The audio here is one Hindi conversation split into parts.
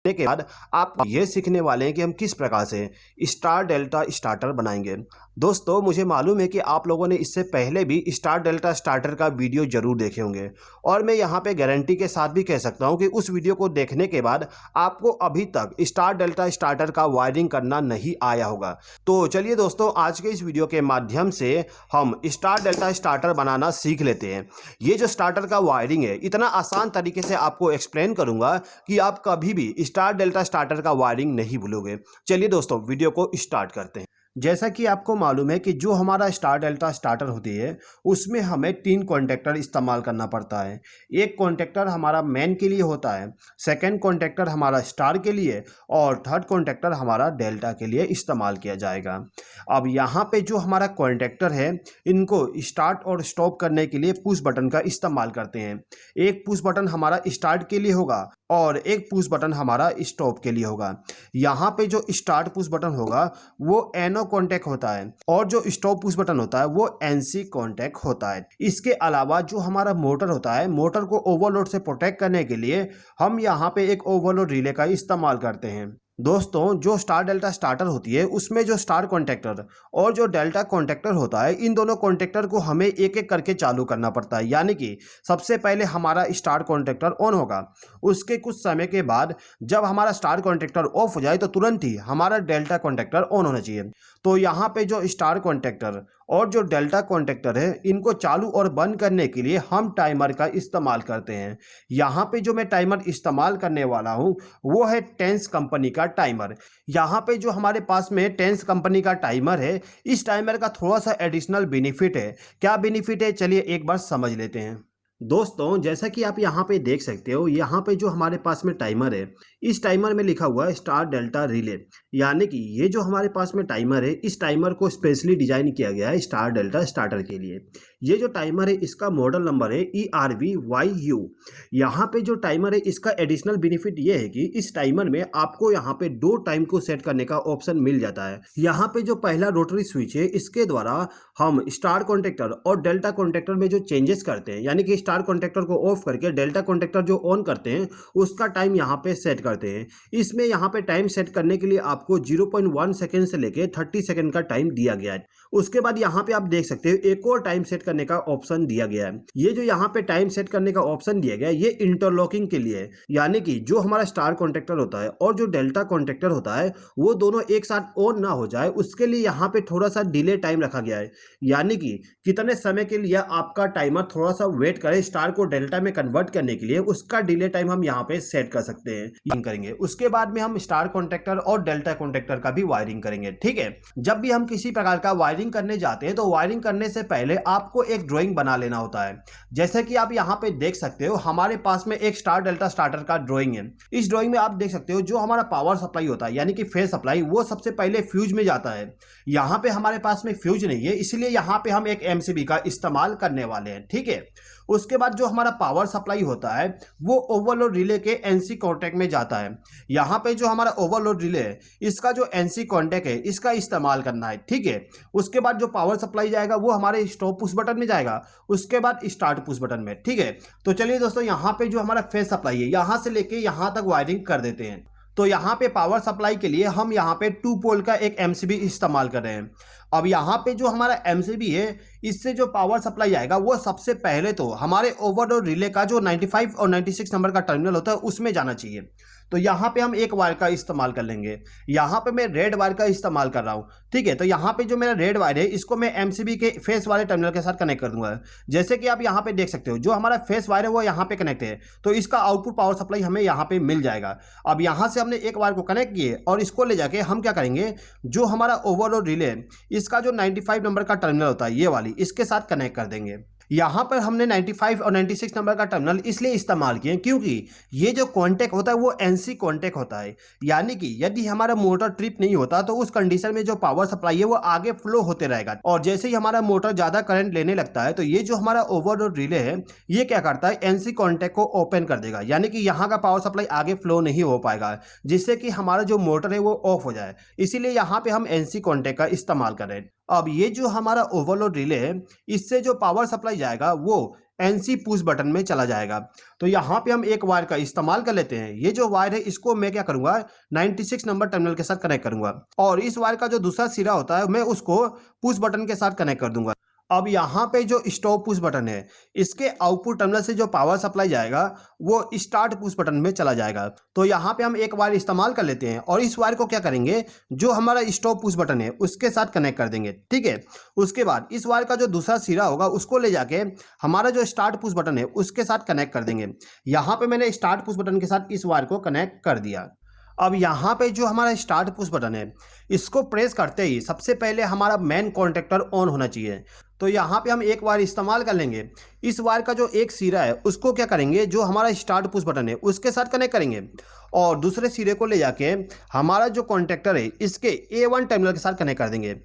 के बाद आप ये सीखने वाले हैं कि हम किस प्रकार से स्टार डेल्टा स्टार्टर बनाएंगे। दोस्तों, मुझे मालूम है कि आप लोगों ने इससे पहले भी स्टार डेल्टा स्टार्टर का वीडियो जरूर देखे होंगे और मैं यहाँ पे गारंटी के साथ भी कह सकता हूँ कि उस वीडियो को देखने के बाद आपको अभी तक स्टार डेल्टा स्टार्टर का वायरिंग करना नहीं आया होगा। तो चलिए दोस्तों, आज के इस वीडियो के माध्यम से हम स्टार डेल्टा स्टार्टर बनाना सीख लेते हैं। ये जो स्टार्टर का वायरिंग है, इतना आसान तरीके से आपको एक्सप्लेन करूंगा कि आप कभी भी स्टार डेल्टा स्टार्टर का वायरिंग नहीं भूलोगे। चलिए दोस्तों, वीडियो को स्टार्ट करते हैं। जैसा कि आपको मालूम है कि जो हमारा स्टार डेल्टा स्टार्टर होती है उसमें हमें 3 कॉन्टेक्टर इस्तेमाल करना पड़ता है। एक कॉन्टेक्टर हमारा मेन के लिए होता है, सेकंड कॉन्टेक्टर हमारा स्टार के लिए और थर्ड कॉन्टेक्टर हमारा डेल्टा के लिए इस्तेमाल किया जाएगा। अब यहाँ पे जो हमारा कॉन्टेक्टर है, इनको स्टार्ट और स्टॉप करने के लिए पुश बटन का इस्तेमाल करते हैं। एक पुश बटन हमारा स्टार्ट के लिए होगा और एक पुश बटन हमारा स्टॉप के लिए होगा। यहाँ पे जो स्टार्ट पुश बटन होगा वो एनो कॉन्टैक्ट होता है और जो स्टॉप पुश बटन होता है वो एनसी कॉन्टैक्ट होता है। इसके अलावा जो हमारा मोटर होता है, मोटर को ओवरलोड से प्रोटेक्ट करने के लिए हम यहाँ पे एक ओवरलोड रिले का इस्तेमाल करते हैं। दोस्तों, जो स्टार डेल्टा स्टार्टर होती है उसमें जो स्टार कॉन्टैक्टर और जो डेल्टा कॉन्टैक्टर होता है, इन दोनों कॉन्टैक्टर को हमें एक एक करके चालू करना पड़ता है। यानी कि सबसे पहले हमारा स्टार कॉन्टैक्टर ऑन होगा, उसके कुछ समय के बाद जब हमारा स्टार कॉन्टैक्टर ऑफ हो जाए तो तुरंत ही हमारा डेल्टा कॉन्टैक्टर ऑन होना चाहिए। तो यहाँ पे जो स्टार कॉन्टैक्टर और जो डेल्टा कॉन्टैक्टर है, इनको चालू और बंद करने के लिए हम टाइमर का इस्तेमाल करते हैं। यहाँ पे जो मैं टाइमर इस्तेमाल करने वाला हूँ वो है टेंस कंपनी का टाइमर। यहाँ पे जो हमारे पास में टेंस कंपनी का टाइमर है, इस टाइमर का थोड़ा सा एडिशनल बेनिफिट है। क्या बेनिफिट है, चलिए एक बार समझ लेते हैं। दोस्तों, जैसा कि आप यहाँ पे देख सकते हो, यहाँ पे जो हमारे पास में टाइमर है, इस टाइमर में लिखा हुआ है स्टार डेल्टा रिले। यानी कि ये जो हमारे पास में टाइमर है, इस टाइमर को स्पेशली डिजाइन किया गया है स्टार डेल्टा स्टार्टर के लिए। ये जो टाइमर है इसका मॉडल नंबर है ERVYU। यहाँ पे जो टाइमर है इसका एडिशनल बेनिफिट ये है कि इस टाइमर में आपको यहाँ पे 2 टाइम को सेट करने का ऑप्शन मिल जाता है। यहाँ पे जो पहला रोटरी स्विच है, इसके द्वारा हम स्टार कॉन्टैक्टर और डेल्टा कॉन्टैक्टर में जो चेंजेस करते हैं, यानी कि स्टार कॉन्टैक्टर को ऑफ करके डेल्टा कॉन्टैक्टर जो ऑन करते हैं उसका टाइम यहाँ पे सेट करते हैं। इसमें यहाँ पे टाइम सेट करने के लिए आपको 0.1 सेकेंड से लेके 30 सेकेंड का टाइम दिया गया है। उसके बाद यहाँ पे आप देख सकते हो एक और टाइम सेट करने का ऑप्शन दिया गया है। ये जो यहाँ पे टाइम सेट करने का ऑप्शन दिया गया है, ये इंटरलॉकिंग के लिए है। यानी कि जो हमारा स्टार कॉन्टैक्टर होता है और जो डेल्टा कॉन्टैक्टर होता है वो दोनों एक साथ ऑन ना हो जाए, उसके लिए यहाँ पे थोड़ा सा डिले टाइम रखा गया है। यानी कि कितने समय के लिए आपका टाइमर थोड़ा सा वेट करे स्टार को डेल्टा में कन्वर्ट करने के लिए, उसका डिले टाइम हम यहाँ पे सेट कर सकते हैं करेंगे। उसके बाद में हम स्टार कॉन्टैक्टर और डेल्टा कॉन्टैक्टर का भी वायरिंग करेंगे। ठीक है, जब भी हम किसी प्रकार का वायरिंग करने जाते हैं तो वायरिंग करने से पहले आपको एक ड्राइंग बना लेना होता है। जैसे कि आप यहाँ पे देख सकते हो, हमारे पास में एक स्टार डेल्टा स्टार्टर का ड्राइंग है। इस ड्राइंग में आप देख सकते हो जो हमारा पावर सप्लाई होता है, यानी कि फेज सप्लाई, वो सबसे पहले फ्यूज में जाता है। यहाँ पे हमारे पास में फ्यूज नहीं है, इसलिए यहाँ पे हम एक MCB का इस्तेमाल करने वाले हैं। ठीक है, उसके बाद जो हमारा पावर सप्लाई होता है वो ओवरलोड रिले के NC कॉन्टैक्ट में जाता है। यहाँ पे जो हमारा ओवरलोड रिले है, इसका जो NC कॉन्टैक्ट है इसका इस्तेमाल करना है। ठीक है, उसके बाद जो पावर सप्लाई जाएगा वो हमारे स्टॉप पुश बटन में जाएगा, उसके बाद स्टार्ट पुश बटन में। ठीक है, तो चलिए दोस्तों, यहाँ पे जो हमारा फेज सप्लाई है, यहाँ से लेके यहाँ तक वायरिंग कर देते हैं। तो यहाँ पे पावर सप्लाई के लिए हम यहाँ पे 2 पोल का एक MCB इस्तेमाल कर रहे हैं। अब यहाँ पे जो हमारा MCB है, इससे जो पावर सप्लाई आएगा वो सबसे पहले तो हमारे ओवरलोड रिले का जो 95 और 96 नंबर का टर्मिनल होता है उसमें जाना चाहिए। तो यहाँ पे हम एक वायर का इस्तेमाल कर लेंगे। यहाँ पे मैं रेड वायर का इस्तेमाल कर रहा हूँ। ठीक है, तो यहाँ पे जो मेरा रेड वायर है इसको मैं MCB के फेस वाले टर्मिनल के साथ कनेक्ट कर दूंगा। जैसे कि आप यहाँ पे देख सकते हो, जो हमारा फेस वायर है वो यहाँ पे कनेक्ट है, तो इसका आउटपुट पावर सप्लाई हमें यहाँ पे मिल जाएगा। अब यहाँ से हमने एक वायर को कनेक्ट किए और इसको ले जाके हम क्या करेंगे, जो हमारा ओवरलोड रिले है इसका जो 95 नंबर का टर्मिनल होता है, ये वाली, इसके साथ कनेक्ट कर देंगे। यहाँ पर हमने 95 और 96 नंबर का टर्मिनल इसलिए इस्तेमाल किए क्योंकि ये जो कॉन्टैक्ट होता है वो NC कॉन्टैक्ट होता है। यानी कि यदि हमारा मोटर ट्रिप नहीं होता तो उस कंडीशन में जो पावर सप्लाई है वो आगे फ्लो होते रहेगा, और जैसे ही हमारा मोटर ज़्यादा करंट लेने लगता है तो ये जो हमारा ओवरलोड रिले है ये क्या करता है, NC कॉन्टैक्ट को ओपन कर देगा। यानी कि यहाँ का पावर सप्लाई आगे फ्लो नहीं हो पाएगा, जिससे कि हमारा जो मोटर है वो ऑफ हो जाए। इसीलिए यहाँ पे हम NC कॉन्टैक्ट का इस्तेमाल कर रहे हैं। अब ये जो हमारा ओवरलोड रिले है, इससे जो पावर सप्लाई जाएगा वो एनसी पुश बटन में चला जाएगा। तो यहाँ पे हम एक वायर का इस्तेमाल कर लेते हैं। ये जो वायर है इसको मैं क्या करूंगा, 96 नंबर टर्मिनल के साथ कनेक्ट करूंगा और इस वायर का जो दूसरा सिरा होता है मैं उसको पुश बटन के साथ कनेक्ट कर दूंगा। अब यहाँ पे जो स्टॉप पुश बटन है, इसके आउटपुट टर्मिनल से जो पावर सप्लाई जाएगा वो स्टार्ट पुश बटन में चला जाएगा। तो यहाँ पे हम एक वायर इस्तेमाल कर लेते हैं और इस वायर को क्या करेंगे, जो हमारा स्टॉप पुश बटन है उसके साथ कनेक्ट कर देंगे। ठीक है, उसके बाद इस वायर का जो दूसरा सिरा होगा उसको ले जाके हमारा जो स्टार्ट पुश बटन है उसके साथ कनेक्ट कर देंगे। यहाँ पे मैंने स्टार्ट पुश बटन के साथ इस वायर को कनेक्ट कर दिया। अब यहाँ पे जो हमारा स्टार्ट पुश बटन है, इसको प्रेस करते ही सबसे पहले हमारा मेन कॉन्टेक्टर ऑन होना चाहिए। तो यहाँ पे हम एक वायर इस्तेमाल कर लेंगे। इस वायर का जो एक सिरा है उसको क्या करेंगे, जो हमारा स्टार्ट पुश बटन है उसके साथ कनेक्ट करेंगे और दूसरे सिरे को ले जाके हमारा जो कॉन्टेक्टर है इसके A1 टर्मिनल के साथ कनेक्ट कर देंगे।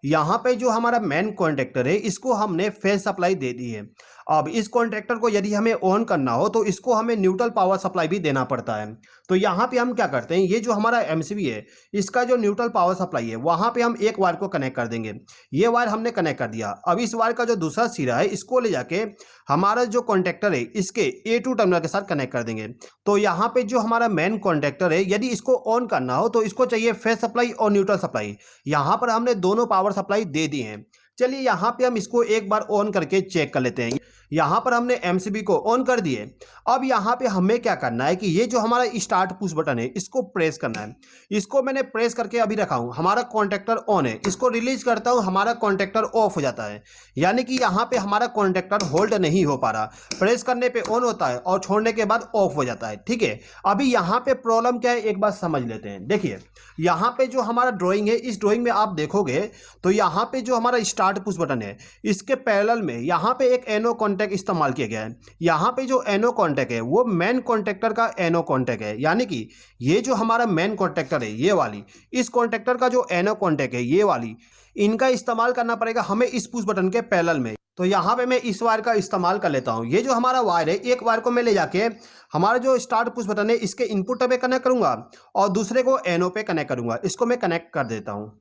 यहाँ पे जो हमारा मेन कॉन्टेक्टर है इसको हमने फेज सप्लाई दे दी है। अब इस कॉन्ट्रैक्टर को यदि हमें ऑन करना हो तो इसको हमें न्यूट्रल पावर सप्लाई भी देना पड़ता है। तो यहाँ पे हम क्या करते हैं, ये जो हमारा एमसीबी है इसका जो न्यूट्रल पावर सप्लाई है वहाँ पे हम एक वायर को कनेक्ट कर देंगे। ये वायर हमने कनेक्ट कर दिया। अब इस वायर का जो दूसरा सिरा है इसको ले जाके हमारा जो कॉन्ट्रैक्टर है इसके A2 टर्मिनल के साथ कनेक्ट कर देंगे। तो यहाँ पे जो हमारा मेन कॉन्ट्रैक्टर है यदि इसको ऑन करना हो तो इसको चाहिए फेज सप्लाई और न्यूट्रल सप्लाई। यहाँ पर हमने दोनों पावर सप्लाई दे दी हैं। चलिए यहाँ पे हम इसको एक बार ऑन करके चेक कर लेते हैं। यहाँ पर हमने एमसीबी को ऑन कर दिए। अब यहाँ पे हमें क्या करना है कि ये जो हमारा स्टार्ट पुश बटन है इसको प्रेस करना है। इसको मैंने प्रेस करके अभी रखा हूँ, हमारा कॉन्टैक्टर ऑन है। इसको रिलीज करता हूँ, हमारा कॉन्टैक्टर ऑफ हो जाता है, यानी कि यहाँ पे हमारा कॉन्टैक्टर होल्ड नहीं हो पा रहा। प्रेस करने पे ऑन होता है और छोड़ने के बाद ऑफ हो जाता है। ठीक है, अभी यहाँ पे प्रॉब्लम क्या है एक बात समझ लेते हैं। देखिए यहाँ पे जो हमारा ड्राइंग है, इस ड्राइंग में आप देखोगे तो यहाँ पे जो हमारा स्टार्ट पुश बटन है इसके पैरेलल में यहाँ पे एक एनो कॉन्टैक्ट इस्तेमाल किया गया है। यहाँ पे जो एनो कॉन्टैक्ट है वो मेन कॉन्टैक्टर का एनो कॉन्टैक्ट है, यानी कि ये जो हमारा मेन कॉन्टैक्टर है ये वाली, इस कॉन्टैक्टर का जो एनो कॉन्टैक्ट है ये वाली, इनका इस्तेमाल करना पड़ेगा हमें इस पुश बटन के पैरेलल में। तो यहाँ पे मैं इस वायर का इस्तेमाल कर लेता हूँ। ये जो हमारा वायर है, एक वायर को मैं ले जाके हमारा जो स्टार्ट पुश बटन है इसके इनपुट पे कनेक्ट करूंगा और दूसरे को एनो पे कनेक्ट करूंगा। इसको मैं कनेक्ट कर देता हूँ।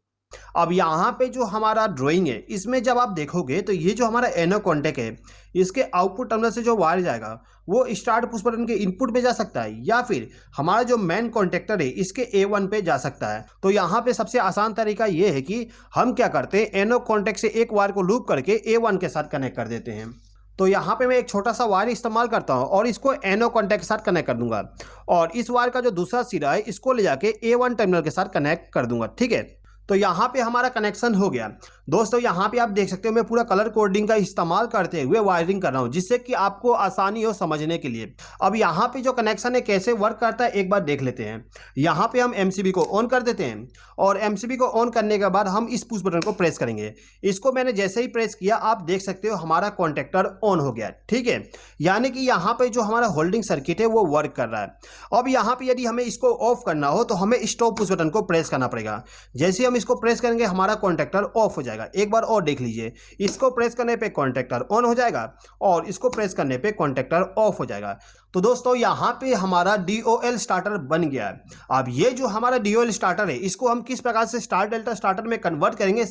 अब यहाँ पे जो हमारा ड्राइंग है इसमें जब आप देखोगे तो ये जो हमारा एनो कॉन्टैक्ट है इसके आउटपुट टर्मिनल से जो वायर जाएगा वो स्टार्ट पुश बटन के इनपुट पे जा सकता है या फिर हमारा जो मेन कॉन्टैक्टर है इसके A1 पे जा सकता है। तो यहाँ पे सबसे आसान तरीका ये है कि हम क्या करते हैं, एनो कॉन्टैक्ट से एक वायर को लूप करके A1 के साथ कनेक्ट कर देते हैं। तो यहाँ पे मैं एक छोटा सा वायर इस्तेमाल करता हूँ और इसको एनो कॉन्टैक्ट के साथ कनेक्ट कर दूंगा और इस वायर का जो दूसरा सिरा है इसको ले जाके A1 टर्मिनल के साथ कनेक्ट कर दूंगा। ठीक है, तो यहाँ पे हमारा कनेक्शन हो गया। दोस्तों यहाँ पे आप देख सकते हो मैं पूरा कलर कोडिंग का इस्तेमाल करते हुए वायरिंग कर रहा हूँ जिससे कि आपको आसानी हो समझने के लिए। अब यहाँ पे जो कनेक्शन है कैसे वर्क करता है एक बार देख लेते हैं। यहाँ पे हम एमसीबी को ऑन कर देते हैं और एमसीबी को ऑन करने के बाद हम इस पुश बटन को प्रेस करेंगे। इसको मैंने जैसे ही प्रेस किया आप देख सकते हो हमारा कॉन्टैक्टर ऑन हो गया। ठीक है, यानी कि यहाँ पे जो हमारा होल्डिंग सर्किट है वो वर्क कर रहा है। अब यहाँ पे यदि हमें इसको ऑफ करना हो तो हमें स्टॉप पुश बटन को प्रेस करना पड़ेगा। जैसे हम इसको प्रेस करेंगे हमारा कॉन्टैक्टर ऑफ हो जाएगा। एक बार और देख लीजिए, इसको प्रेस करने पे कॉन्टैक्टर ऑन हो जाएगा और इसको प्रेस करने पे कॉन्टैक्टर ऑफ हो जाएगा। तो दोस्तों यहाँ पे हमारा DOL स्टार्टर बन गया है। अब ये जो हमारा DOL स्टार्टर है इसको हम किस प्रकार से स्टार डेल्टा स्टार्टर में कन्वर्ट करेंगे,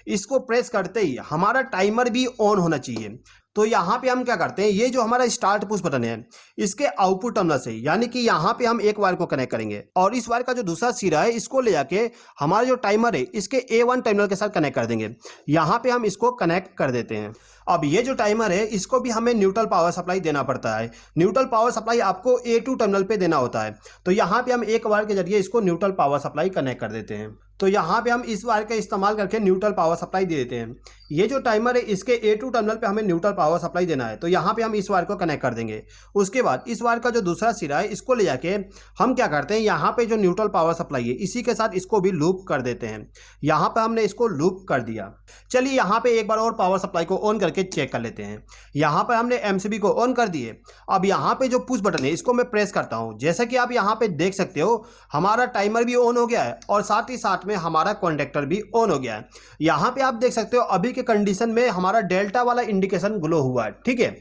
इसको प्रेस करते ही हमारा टाइमर भी ऑन होना चाहिए। तो यहाँ पे हम क्या करते हैं, ये जो हमारा स्टार्ट पुश बटन है इसके आउटपुट टर्मिनल से, यानी कि यहाँ पे हम एक वायर को कनेक्ट करेंगे और इस वायर का जो दूसरा सिरा है इसको ले जाके हमारा जो टाइमर है इसके A1 टर्मिनल के साथ कनेक्ट कर देंगे। यहाँ पे हम इसको कनेक्ट कर देते हैं। अब ये जो टाइमर है इसको भी हमें न्यूट्रल पावर सप्लाई देना पड़ता है। न्यूट्रल पावर सप्लाई आपको A2 टर्मिनल पे देना होता है। तो यहाँ पे हम एक वायर के जरिए इसको न्यूट्रल पावर सप्लाई कनेक्ट कर देते हैं। तो यहाँ पे हम इस वायर का इस्तेमाल करके न्यूट्रल पावर सप्लाई दे देते हैं। ये जो टाइमर है इसके A2 टर्मिनल पे हमें न्यूट्रल पावर सप्लाई देना है। तो यहाँ पे हम इस वायर को कनेक्ट कर देंगे। उसके बाद इस वायर का जो दूसरा सिरा है इसको ले जाके हम क्या करते हैं, यहाँ पे जो न्यूट्रल पावर सप्लाई है इसी के साथ इसको भी लूप कर देते हैं। यहाँ पे हमने इसको लूप कर दिया। चलिए यहाँ पे एक बार और पावर सप्लाई को ऑन करके चेक कर लेते हैं। यहाँ पर हमने एमसीबी को ऑन कर दिए। अब यहाँ पे जो पुश बटन है इसको मैं प्रेस करता हूँ। जैसा कि आप यहाँ पे देख सकते हो हमारा टाइमर भी ऑन हो गया है और साथ ही साथ में हमारा कॉन्टैक्टर भी ऑन हो गया है। यहाँ पे आप देख सकते हो अभी के कंडीशन में हमारा डेल्टा वाला इंडिकेशन ग्लो हुआ है। ठीक है,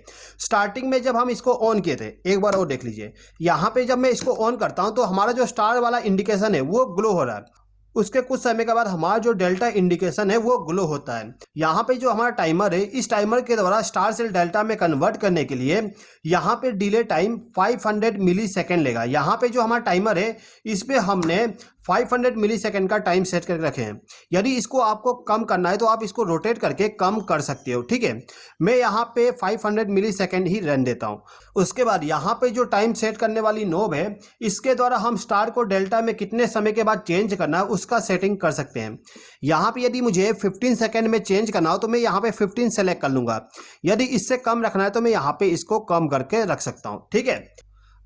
स्टार्टिंग में जब हम इसको ऑन किए थे, एक बार और देख लीजिए, यहाँ पे जब मैं इसको ऑन करता हूँ तो हमारा जो स्टार वाला इंडिकेशन है वो ग्लो हो रहा है। उसके कुछ समय के बाद हमारा जो डेल्टा इंडिकेशन है वो ग्लो होता है। यहाँ पे जो हमारा टाइमर है, इस टाइमर के द्वारा स्टार से डेल्टा में कन्वर्ट करने के लिए यहाँ पे डिले टाइम 500 मिली सेकेंड लेगा। यहाँ पे जो हमारा टाइमर है इसमें हमने 500 मिली सेकेंड का टाइम सेट करके रखे हैं। यदि इसको आपको कम करना है तो आप इसको रोटेट करके कम कर सकते हो, ठीक है। मैं यहाँ पे 500 मिली सेकेंड ही रन देता हूँ। उसके बाद यहाँ पे जो टाइम सेट करने वाली नोब है, इसके द्वारा हम स्टार को डेल्टा में कितने समय के बाद चेंज करना है उसका सेटिंग कर सकते हैं। यहाँ पे यदि मुझे 15 सेकेंड में चेंज करना हो तो मैं यहाँ पे 15 सेलेक्ट कर लूँगा। यदि इससे कम रखना है तो मैं यहाँ पे इसको कम करके रख सकता हूँ, ठीक है।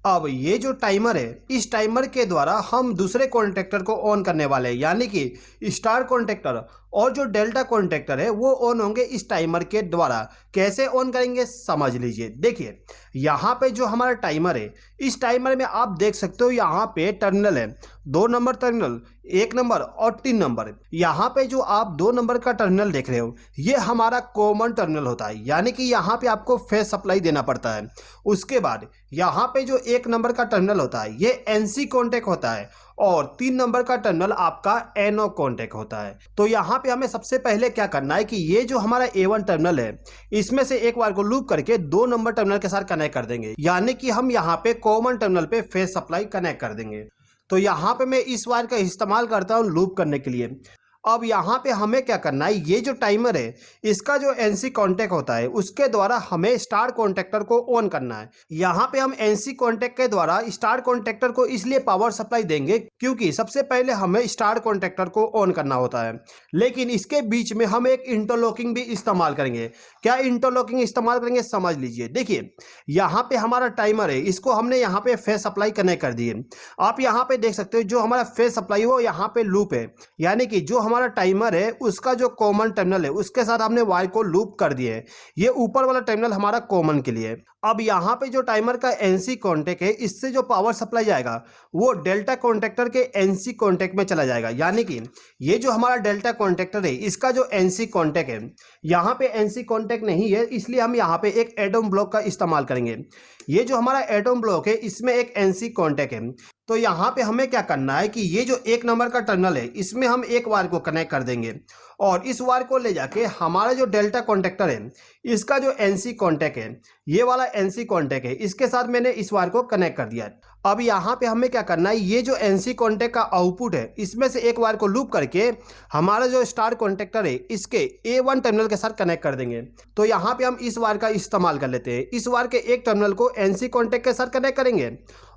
अब ये जो टाइमर है, इस टाइमर के द्वारा हम दूसरे कॉन्टेक्टर को ऑन करने वाले हैं, यानी कि स्टार कॉन्टेक्टर और जो डेल्टा कॉन्टेक्टर है वो ऑन होंगे इस टाइमर के द्वारा। कैसे ऑन करेंगे समझ लीजिए। देखिए यहाँ पे जो हमारा टाइमर है, इस टाइमर में आप देख सकते हो यहाँ पे टर्मिनल है, 2 नंबर टर्मिनल, 1 नंबर और 3 नंबर। यहाँ पे जो आप 2 नंबर का टर्मिनल देख रहे हो ये हमारा कॉमन टर्मिनल होता है, यानी कि यहाँ पे आपको फेस सप्लाई देना पड़ता है। उसके बाद यहाँ पे जो 1 नंबर का टर्मिनल होता है ये एनसी कॉन्टेक्ट होता है और 3 नंबर का टर्मिनल आपका एनओ कॉन्टेक्ट होता है। तो यहाँ पे हमें सबसे पहले क्या करना है कि ये जो हमारा A1 टर्मिनल है इसमें से एक बार को लूप करके 2 नंबर टर्मिनल के साथ कनेक्ट कर देंगे, यानी कि हम यहाँ पे कॉमन टर्मिनल पे फेस सप्लाई कनेक्ट कर देंगे। तो यहाँ पे मैं इस वायर का इस्तेमाल करता हूँ लूप करने के लिए। अब यहाँ पे हमें क्या करना है, ये जो टाइमर है इसका जो एनसी कॉन्टेक्ट होता है उसके द्वारा हमें स्टार कॉन्टेक्टर को ऑन करना है। यहाँ पे हम एनसी कॉन्टेक्ट के द्वारा स्टार कॉन्टेक्टर को इसलिए पावर सप्लाई देंगे क्योंकि सबसे पहले हमें स्टार कॉन्टेक्टर को ऑन करना होता है, लेकिन इसके बीच में हम एक इंटरलॉकिंग भी इस्तेमाल करेंगे। क्या इंटरलॉकिंग इस्तेमाल करेंगे समझ लीजिए। देखिए यहाँ पे हमारा टाइमर है, इसको हमने यहाँ पे फेस सप्लाई कनेक्ट कर दिए। आप यहाँ पे देख सकते हो जो हमारा फेस सप्लाई वो यहाँ पे लूप है, यानी कि जो हमारा टाइमर है उसका जो कॉमन टर्मिनल है उसके साथ हमने वायर को लूप कर दिए है। ये ऊपर वाला टर्मिनल हमारा कॉमन के लिए। अब यहाँ पे जो टाइमर का एनसी कॉन्टेक्ट है इससे जो पावर सप्लाई जाएगा वो डेल्टा कॉन्टेक्टर के एनसी कॉन्टेक्ट में चला जाएगा, यानी कि ये जो हमारा डेल्टा कॉन्टेक्टर है इसका जो एनसी कॉन्टेक्ट है, यहाँ पे एनसी कॉन्टेक्ट नहीं है इसलिए हम यहाँ पे एक एटम ब्लॉक का इस्तेमाल करेंगे। ये जो हमारा एटम ब्लॉक है इसमें एक एनसी कॉन्टेक्ट है। तो यहाँ पे हमें क्या करना है कि ये जो 1 नंबर का टर्मिनल है इसमें हम एक वायर को कनेक्ट कर देंगे और इस वायर को ले जाके हमारा जो डेल्टा कॉन्टेक्टर है इसका जो एनसी कॉन्टेक्ट है, ये वाला एनसी कॉन्टेक्ट है, इसके साथ मैंने इस वायर को कनेक्ट कर दिया है। अब यहाँ पे हमें क्या करना है, ये जो एनसी कॉन्टेक्ट का आउटपुट है इसमें से एक वायर को लूप करके हमारा जो स्टार कॉन्टेक्टर है इसके A1 टर्मिनल के साथ कनेक्ट कर देंगे। तो यहाँ पे हम इस वायर का इस्तेमाल कर लेते हैं। इस वायर के एक टर्मिनल को एनसी कॉन्टेक्ट के साथ कनेक्ट करेंगे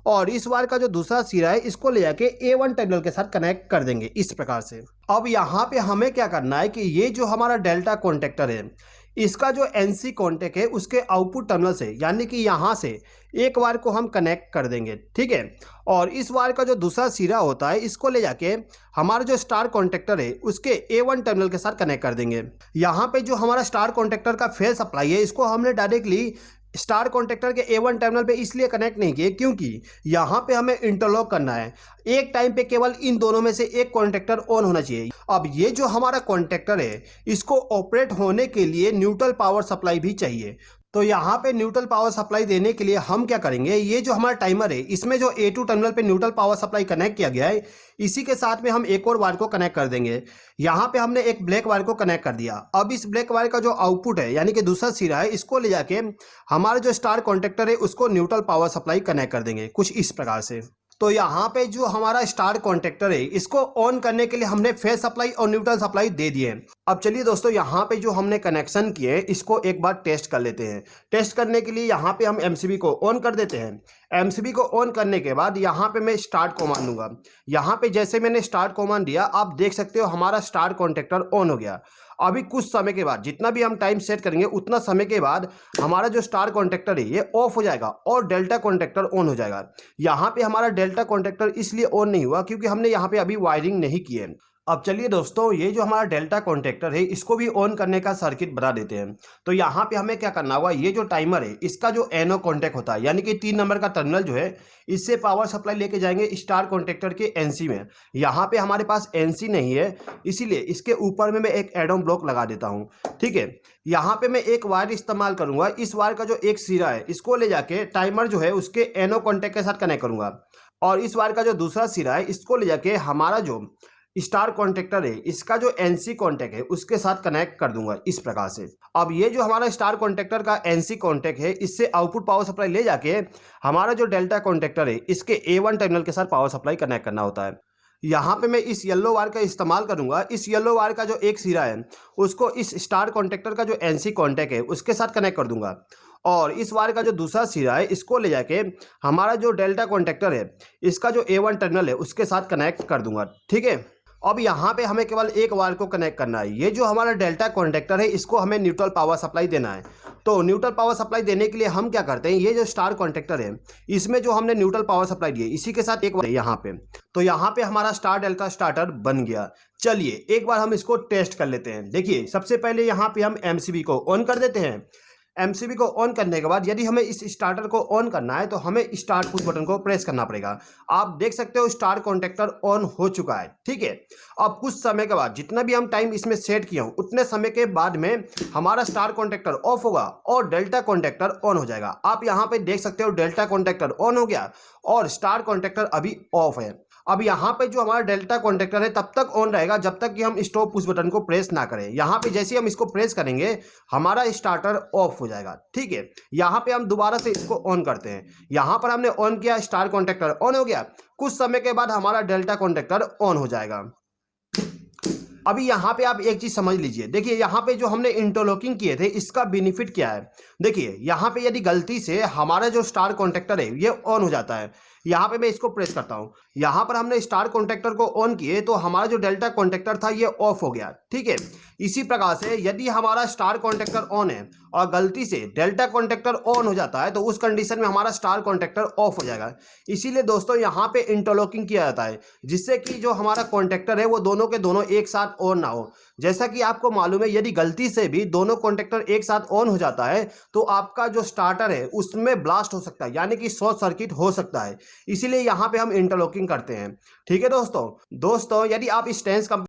और इस वायर का जो दूसरा सिरा है इसको ले जाके A1 टर्मिनल के साथ कनेक्ट कर देंगे इस प्रकार से। अब यहाँ पे हमें क्या करना है कि ये जो हमारा डेल्टा कॉन्टेक्टर है इसका जो एनसी कॉन्टेक्ट है उसके आउटपुट टर्मिनल से, यानी कि यहाँ से एक वायर को हम कनेक्ट कर देंगे, ठीक है। और इस वायर का जो दूसरा सिरा होता है इसको ले जाके हमारा जो स्टार कॉन्टेक्टर है उसके A1 टर्मिनल के साथ कनेक्ट कर देंगे। यहाँ पे जो हमारा स्टार कॉन्टेक्टर का फेस सप्लाई है इसको हमने डायरेक्टली स्टार कॉन्टेक्टर के A1 टर्मिनल पे इसलिए कनेक्ट नहीं किए क्योंकि यहाँ पे हमें इंटरलॉक करना है। एक टाइम पे केवल इन दोनों में से एक कॉन्टेक्टर ऑन होना चाहिए। अब ये जो हमारा कॉन्टेक्टर है इसको ऑपरेट होने के लिए न्यूट्रल पावर सप्लाई भी चाहिए। तो यहाँ पे न्यूट्रल पावर सप्लाई देने के लिए हम क्या करेंगे, ये जो हमारा टाइमर है इसमें जो A2 टर्मिनल पे न्यूट्रल पावर सप्लाई कनेक्ट किया गया है इसी के साथ में हम एक और वायर को कनेक्ट कर देंगे। यहाँ पे हमने एक ब्लैक वायर को कनेक्ट कर दिया। अब इस ब्लैक वायर का जो आउटपुट है यानी कि दूसरा सिरा है इसको ले जाके हमारे जो स्टार कॉन्टेक्टर है उसको न्यूट्रल पावर सप्लाई कनेक्ट कर देंगे कुछ इस प्रकार से। तो यहाँ पे जो हमारा स्टार कॉन्टेक्टर है इसको ऑन करने के लिए हमने फेस सप्लाई और न्यूट्रल सप्लाई दे दिए। अब चलिए दोस्तों यहाँ पे जो हमने कनेक्शन किए इसको एक बार टेस्ट कर लेते हैं। टेस्ट करने के लिए यहाँ पे हम एमसीबी को ऑन कर देते हैं। एमसीबी को ऑन करने के बाद यहाँ पे मैं स्टार्ट कमांड दूंगा। यहाँ पे जैसे मैंने स्टार्ट कमांड दिया आप देख सकते हो हमारा स्टार कॉन्टेक्टर ऑन हो गया। अभी कुछ समय के बाद जितना भी हम टाइम सेट करेंगे उतना समय के बाद हमारा जो स्टार कॉन्टेक्टर है ये ऑफ हो जाएगा और डेल्टा कॉन्टेक्टर ऑन हो जाएगा। यहाँ पे हमारा डेल्टा कॉन्टेक्टर इसलिए ऑन नहीं हुआ क्योंकि हमने यहाँ पे अभी वायरिंग नहीं की है। अब चलिए दोस्तों ये जो हमारा डेल्टा कॉन्टेक्टर है इसको भी ऑन करने का सर्किट बना देते हैं। तो यहाँ पे हमें क्या करना होगा, ये जो टाइमर है इसका जो एनओ कॉन्टेक्ट होता है यानी कि 3 नंबर का टर्मिनल जो है इससे पावर सप्लाई लेके जाएंगे स्टार कॉन्टेक्टर के एनसी में। यहाँ पे हमारे पास एनसी नहीं है इसीलिए इसके ऊपर में मैं एक एडम ब्लॉक लगा देता हूँ, ठीक है। यहाँ पे मैं एक वायर इस्तेमाल करूंगा। इस वायर का जो एक सिरा है इसको ले जाके टाइमर जो है उसके एनओ कॉन्टेक्ट के साथ कनेक्ट करूंगा और इस वायर का जो दूसरा सिरा है इसको ले जाके हमारा जो स्टार कॉन्टेक्टर है इसका जो एनसी कॉन्टैक्ट है उसके साथ कनेक्ट कर दूंगा इस प्रकार से। अब ये जो हमारा स्टार कॉन्टेक्टर का एनसी कॉन्टैक्ट है इससे आउटपुट पावर सप्लाई ले जाके हमारा जो डेल्टा कॉन्टेक्टर है इसके A1 टर्मिनल के साथ पावर सप्लाई कनेक्ट करना होता है। यहाँ पे मैं इस येलो वायर का इस्तेमाल करूंगा। इस येलो वायर का जो एक सिरा है उसको इस स्टार कॉन्टेक्टर का जो एनसी कॉन्टैक्ट है उसके साथ कनेक्ट कर दूंगा, और इस वायर का जो दूसरा सिरा है इसको ले जाके हमारा जो डेल्टा कॉन्टेक्टर है इसका जो A1 टर्मिनल है उसके साथ कनेक्ट कर दूंगा। ठीक है, अब यहाँ पे हमें केवल एक वायर को कनेक्ट करना है। ये जो हमारा डेल्टा कॉन्टेक्टर है इसको हमें न्यूट्रल पावर सप्लाई देना है। तो न्यूट्रल पावर सप्लाई देने के लिए हम क्या करते हैं, ये जो स्टार कॉन्टेक्टर है इसमें जो हमने न्यूट्रल पावर सप्लाई दी है इसी के साथ एक वायर यहाँ पे, तो यहाँ पे हमारा स्टार डेल्टा स्टार्टर बन गया। चलिए एक बार हम इसको टेस्ट कर लेते हैं। देखिए सबसे पहले यहाँ पे हम एमसीबी को ऑन कर देते हैं। एमसीबी को ऑन करने के बाद यदि हमें इस स्टार्टर को ऑन करना है तो हमें स्टार्ट पुश बटन को प्रेस करना पड़ेगा। आप देख सकते हो स्टार कॉन्टेक्टर ऑन हो चुका है। ठीक है, अब कुछ समय के बाद जितना भी हम टाइम इसमें सेट किया हूं उतने समय के बाद में हमारा स्टार कॉन्टेक्टर ऑफ होगा और डेल्टा कॉन्टेक्टर ऑन हो जाएगा। आप यहां पे देख सकते हो डेल्टा कॉन्टेक्टर ऑन हो गया और स्टार कॉन्टेक्टर अभी ऑफ है। अब यहाँ पे जो हमारा डेल्टा कॉन्टेक्टर है तब तक ऑन रहेगा जब तक कि हम स्टॉप पुश बटन को प्रेस ना करें। यहाँ पे जैसे ही हम इसको प्रेस करेंगे हमारा स्टार्टर ऑफ हो जाएगा। ठीक है, यहाँ पे हम दोबारा से इसको ऑन करते हैं। यहाँ पर हमने ऑन किया, स्टार कॉन्टेक्टर ऑन हो गया। कुछ समय के बाद हमारा डेल्टा कॉन्टेक्टर ऑन हो जाएगा। अभी यहाँ पे आप एक चीज समझ लीजिए। देखिए यहाँ पे जो हमने इंटरलॉकिंग किए थे इसका बेनिफिट क्या है। देखिए यहाँ पे यदि गलती से हमारा जो स्टार कॉन्टेक्टर है ये ऑन हो जाता है, यहाँ पे मैं इसको प्रेस करता हूँ, यहाँ पर हमने स्टार कॉन्टेक्टर को ऑन किए तो हमारा जो डेल्टा कॉन्टेक्टर था ये ऑफ हो गया। ठीक है, इसी प्रकार से यदि हमारा स्टार कॉन्टेक्टर ऑन है और गलती से डेल्टा कॉन्टेक्टर ऑन हो जाता है तो उस कंडीशन में हमारा स्टार कॉन्टेक्टर ऑफ हो जाएगा। इसीलिए दोस्तों यहाँ पे इंटरलॉकिंग किया जाता है जिससे कि जो हमारा कॉन्टेक्टर है वो दोनों के दोनों एक साथ ऑन ना हो। जैसा कि आपको मालूम है यदि गलती से भी दोनों कॉन्टेक्टर एक साथ ऑन हो जाता है तो आपका जो स्टार्टर है उसमें ब्लास्ट हो सकता है, यानी कि शॉर्ट सर्किट हो सकता है। इसीलिए यहाँ पे हम इंटरलॉकिंग करते हैं। ठीक है दोस्तों, यदि आप स्टेंस